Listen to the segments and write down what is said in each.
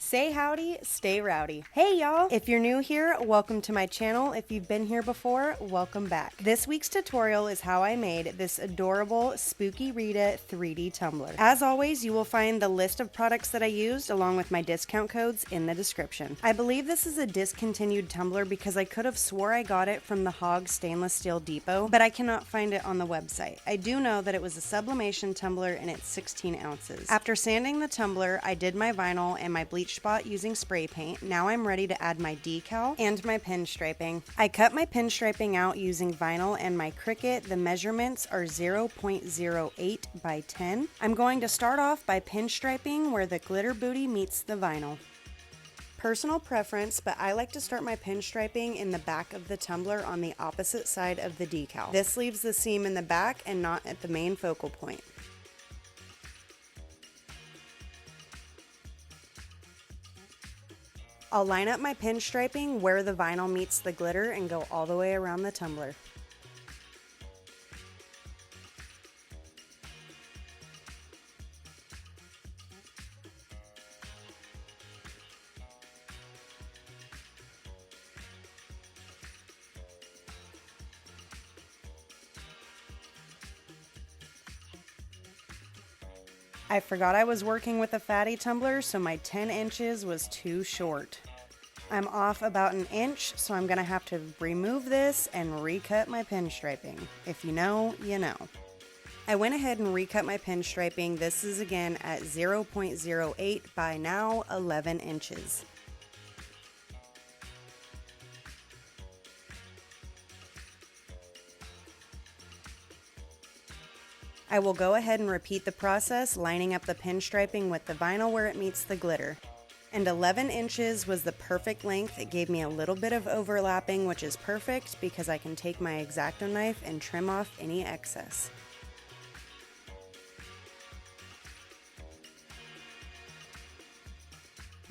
Say howdy, stay rowdy. Hey y'all! If you're new here, welcome to my channel. If you've been here before, welcome back. This week's tutorial is how I made this adorable Spooky Rita 3D tumbler. As always, you will find the list of products that I used along with my discount codes in the description. I believe this is a discontinued tumbler because I could have swore I got it from the Hog Stainless Steel Depot, but I cannot find it on the website. I do know that it was a sublimation tumbler and it's 16 ounces. After sanding the tumbler, I did my vinyl and my bleach spot using spray paint. Now I'm ready to add my decal and my pinstriping. I cut my pinstriping out using vinyl and my Cricut. The measurements are 0.08 by 10. I'm going to start off by pinstriping where the glitter booty meets the vinyl. Personal preference, but I like to start my pinstriping in the back of the tumbler on the opposite side of the decal. This leaves the seam in the back and not at the main focal point. I'll line up my pinstriping where the vinyl meets the glitter and go all the way around the tumbler. I forgot I was working with a fatty tumbler, so my 10 inches was too short. I'm off about an inch, so I'm gonna have to remove this and recut my pinstriping. If you know, you know. I went ahead and recut my pinstriping. This is again at 0.08 by now 11 inches. I will go ahead and repeat the process, lining up the pinstriping with the vinyl where it meets the glitter. And 11 inches was the perfect length. It gave me a little bit of overlapping, which is perfect because I can take my X-Acto knife and trim off any excess.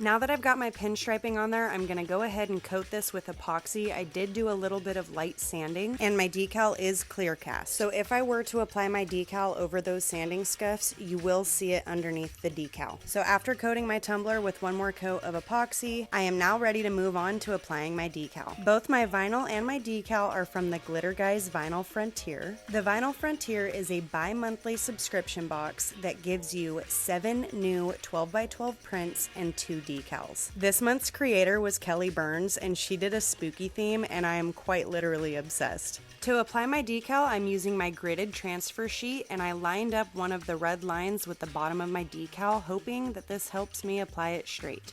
Now that I've got my pinstriping on there, I'm going to go ahead and coat this with epoxy. I did do a little bit of light sanding, and my decal is clear cast. So if I were to apply my decal over those sanding scuffs, you will see it underneath the decal. So after coating my tumbler with one more coat of epoxy, I am now ready to move on to applying my decal. Both my vinyl and my decal are from TheGlitterGuy's Vinyl Frontier. The Vinyl Frontier is a bi-monthly subscription box that gives you 7 new 12x12 prints and 2 decals. This month's creator was Kelly Burns, and she did a spooky theme, and I am quite literally obsessed. To apply my decal, I'm using my gridded transfer sheet, and I lined up one of the red lines with the bottom of my decal, hoping that this helps me apply it straight.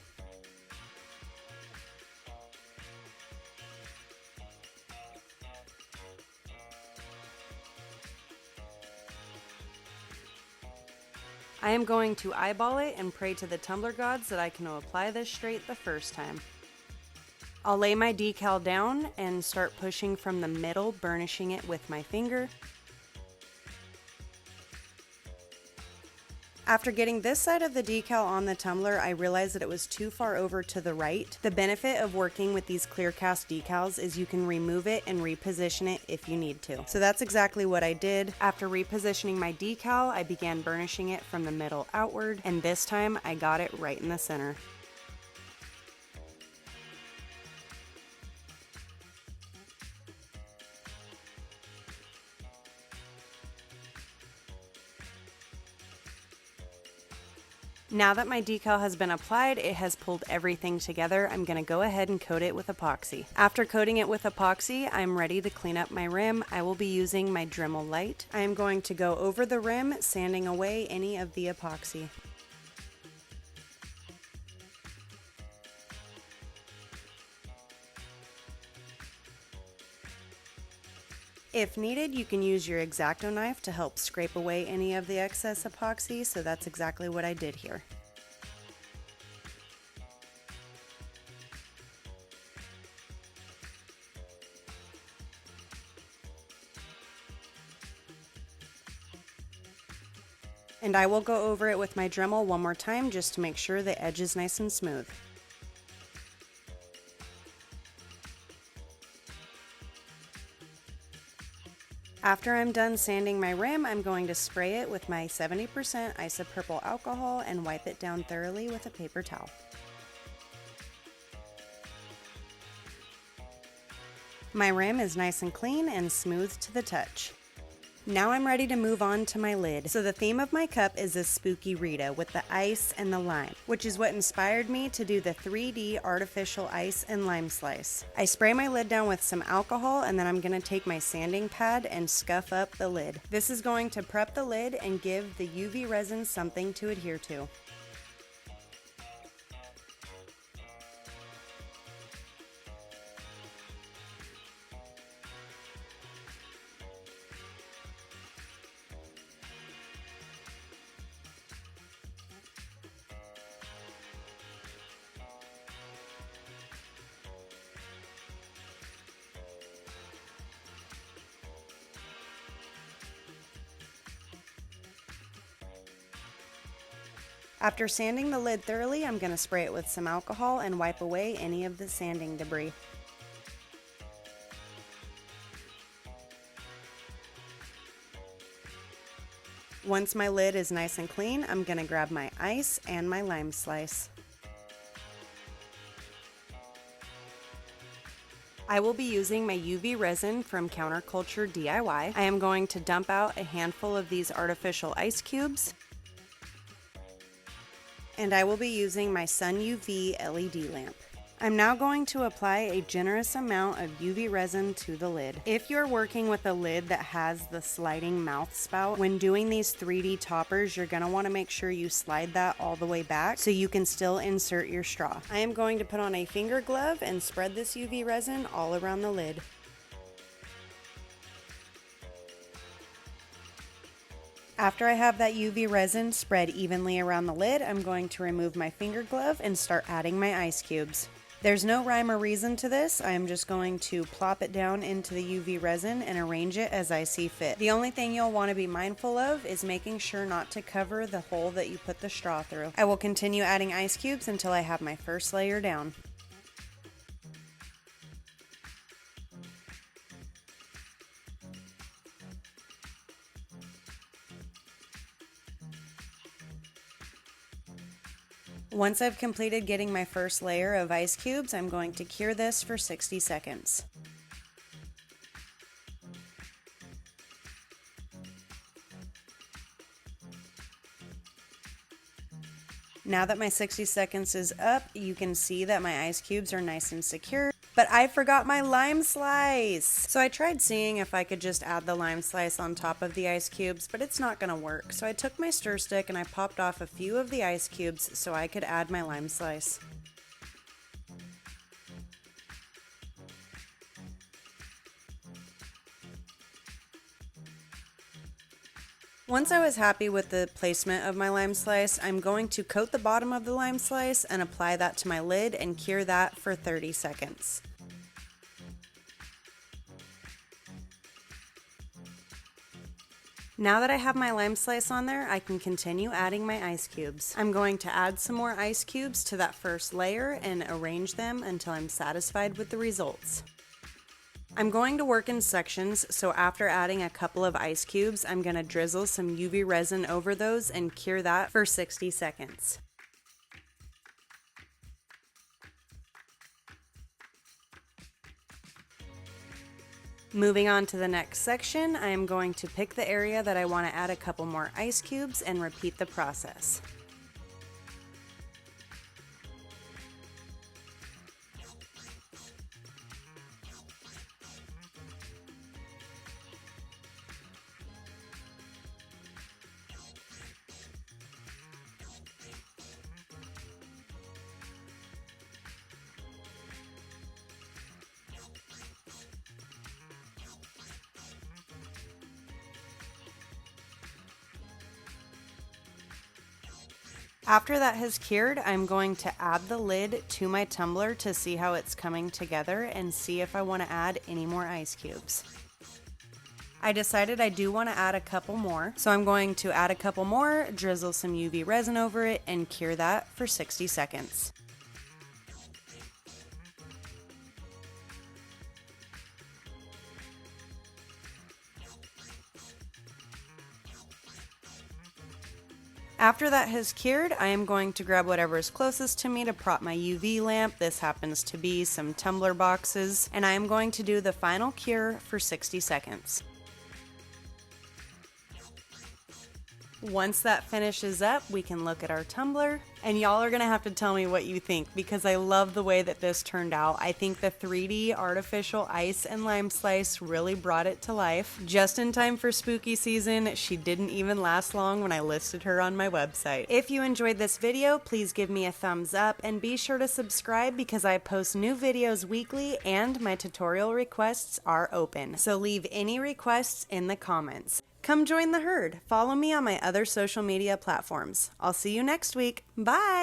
I am going to eyeball it and pray to the tumbler gods that I can apply this straight the first time. I'll lay my decal down and start pushing from the middle, burnishing it with my finger. After getting this side of the decal on the tumbler, I realized that it was too far over to the right. The benefit of working with these clear cast decals is you can remove it and reposition it if you need to. So that's exactly what I did. After repositioning my decal, I began burnishing it from the middle outward, and this time I got it right in the center. Now that my decal has been applied, it has pulled everything together. I'm going to go ahead and coat it with epoxy. After coating it with epoxy, I'm ready to clean up my rim. I will be using my Dremel Light. I am going to go over the rim, sanding away any of the epoxy. If needed, you can use your X-Acto knife to help scrape away any of the excess epoxy, so that's exactly what I did here. And I will go over it with my Dremel one more time just to make sure the edge is nice and smooth. After I'm done sanding my rim, I'm going to spray it with my 70% isopurple alcohol and wipe it down thoroughly with a paper towel. My rim is nice and clean and smooth to the touch. Now I'm ready to move on to my lid. So the theme of my cup is a spooky Rita with the ice and the lime, which is what inspired me to do the 3D artificial ice and lime slice. I spray my lid down with some alcohol, and then I'm gonna take my sanding pad and scuff up the lid. This is going to prep the lid and give the UV resin something to adhere to. After sanding the lid thoroughly, I'm going to spray it with some alcohol and wipe away any of the sanding debris. Once my lid is nice and clean, I'm going to grab my ice and my lime slice. I will be using my UV resin from Counterculture DIY. I am going to dump out a handful of these artificial ice cubes. And I will be using my Sun UV LED lamp. I'm now going to apply a generous amount of UV resin to the lid. If you're working with a lid that has the sliding mouth spout, when doing these 3D toppers, you're gonna wanna make sure you slide that all the way back so you can still insert your straw. I am going to put on a finger glove and spread this UV resin all around the lid. After I have that UV resin spread evenly around the lid, I'm going to remove my finger glove and start adding my ice cubes. There's no rhyme or reason to this. I am just going to plop it down into the UV resin and arrange it as I see fit. The only thing you'll want to be mindful of is making sure not to cover the hole that you put the straw through. I will continue adding ice cubes until I have my first layer down. Once I've completed getting my first layer of ice cubes, I'm going to cure this for 60 seconds. Now that my 60 seconds is up, you can see that my ice cubes are nice and secure, but I forgot my lime slice. So I tried seeing if I could just add the lime slice on top of the ice cubes, but it's not gonna work. So I took my stir stick and I popped off a few of the ice cubes so I could add my lime slice. Once I was happy with the placement of my lime slice, I'm going to coat the bottom of the lime slice and apply that to my lid and cure that for 30 seconds. Now that I have my lime slice on there, I can continue adding my ice cubes. I'm going to add some more ice cubes to that first layer and arrange them until I'm satisfied with the results. I'm going to work in sections, so after adding a couple of ice cubes, I'm going to drizzle some UV resin over those and cure that for 60 seconds. Moving on to the next section, I am going to pick the area that I want to add a couple more ice cubes and repeat the process. After that has cured, I'm going to add the lid to my tumbler to see how it's coming together and see if I want to add any more ice cubes. I decided I do want to add a couple more, so I'm going to add a couple more, drizzle some UV resin over it, and cure that for 60 seconds. After that has cured, I am going to grab whatever is closest to me to prop my UV lamp. This happens to be some Tumbler boxes, and I am going to do the final cure for 60 seconds. Once that finishes up, we can look at our tumbler, and y'all are gonna have to tell me what you think because I love the way that this turned out. I think the 3D artificial ice and lime slice really brought it to life. Just in time for spooky season, she didn't even last long when I listed her on my website. If you enjoyed this video, please give me a thumbs up and be sure to subscribe because I post new videos weekly and my tutorial requests are open. So leave any requests in the comments. Come join the herd. Follow me on my other social media platforms. I'll see you next week. Bye!